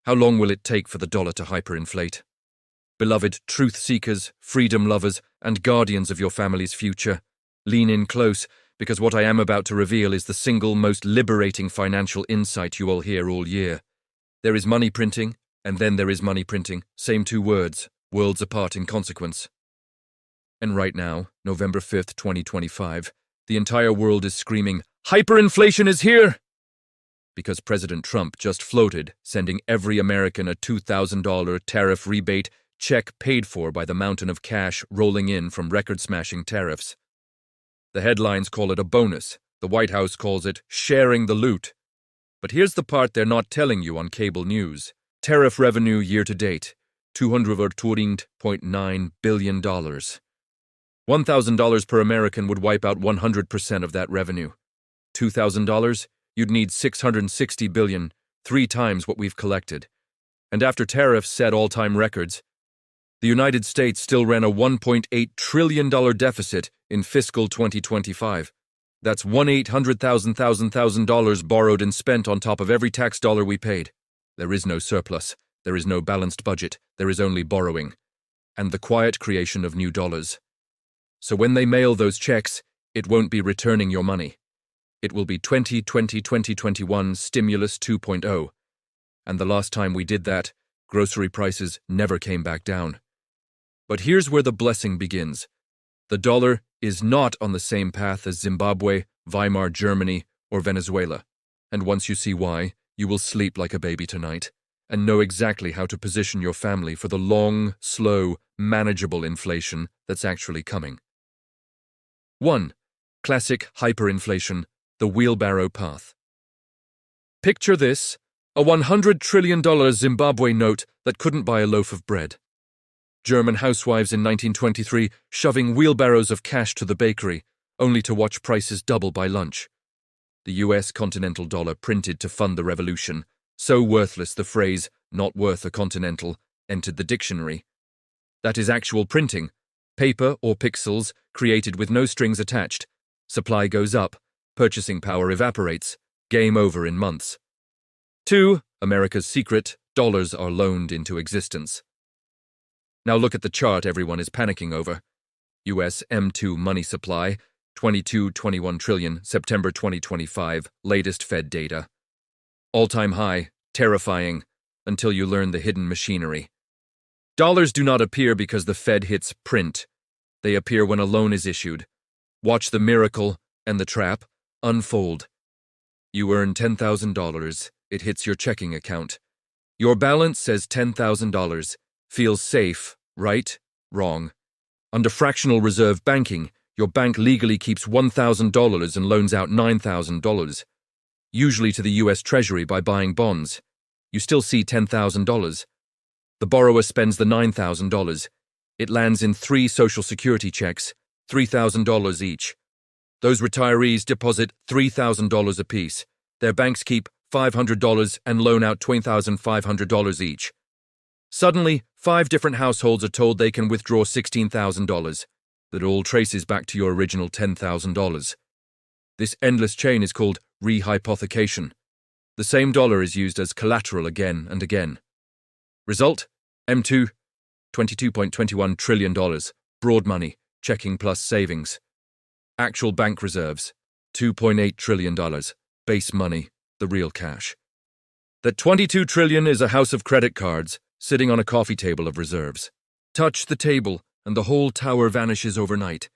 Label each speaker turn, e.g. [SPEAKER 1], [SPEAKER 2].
[SPEAKER 1] How long will it take for the dollar to hyperinflate? Beloved truth seekers, freedom lovers, and guardians of your family's future, lean in close, because what I am about to reveal is the single most liberating financial insight you will hear all year. There is money printing, and then there is money printing, same two words, worlds apart in consequence. And right now, November 5th, 2025, the entire world is screaming, "Hyperinflation is here!" Because President Trump just floated, sending every American a $2,000 tariff rebate check paid for by the mountain of cash rolling in from record-smashing tariffs. The headlines call it a bonus. The White House calls it sharing the loot. But here's the part they're not telling you on cable news. Tariff revenue year-to-date, $214.9 billion. $1,000 per American would wipe out 100% of that revenue. $2,000, you'd need $660 billion, 3 times what we've collected. And after tariffs set all-time records, the United States still ran a $1.8 trillion deficit in fiscal 2025. That's $1,800,000 borrowed and spent on top of every tax dollar we paid. There is no surplus. There is no balanced budget. There is only borrowing. And the quiet creation of new dollars. So when they mail those checks, it won't be returning your money. It will be 2020-2021 Stimulus 2.0. And the last time we did that, grocery prices never came back down. But here's where the blessing begins. The dollar is not on the same path as Zimbabwe, Weimar Germany, or Venezuela. And once you see why, you will sleep like a baby tonight and know exactly how to position your family for the long, slow, manageable inflation that's actually coming. 1. Classic hyperinflation, the wheelbarrow path. Picture this, a $100 trillion Zimbabwe note that couldn't buy a loaf of bread. German housewives in 1923 shoving wheelbarrows of cash to the bakery, only to watch prices double by lunch. The US continental dollar printed to fund the revolution, so worthless the phrase, "not worth a continental," entered the dictionary. That is actual printing, paper or pixels created with no strings attached. Supply goes up, purchasing power evaporates, game over in months. 2. America's secret, dollars are loaned into existence. Now look at the chart everyone is panicking over. US M2 money supply, 22-21 trillion, September 2025, latest Fed data. All-time high, terrifying, until you learn the hidden machinery. Dollars do not appear because the Fed hits print. They appear when a loan is issued. Watch the miracle and the trap unfold. You earn $10,000. It hits your checking account. Your balance says $10,000. Feels safe, right? Wrong. Under fractional reserve banking, your bank legally keeps $1,000 and loans out $9,000, usually to the US Treasury by buying bonds. You still see $10,000. The borrower spends the $9,000. It lands in 3 Social Security checks, $3,000 each. Those retirees deposit $3,000 apiece. Their banks keep $500 and loan out $2,500 each. Suddenly, 5 different households are told they can withdraw $16,000. That all traces back to your original $10,000. This endless chain is called rehypothecation. The same dollar is used as collateral again and again. Result? M2, $22.21 trillion, broad money, checking plus savings. Actual bank reserves, $2.8 trillion, base money, the real cash. That $22 trillion is a house of credit cards, sitting on a coffee table of reserves. Touch the table, and the whole tower vanishes overnight.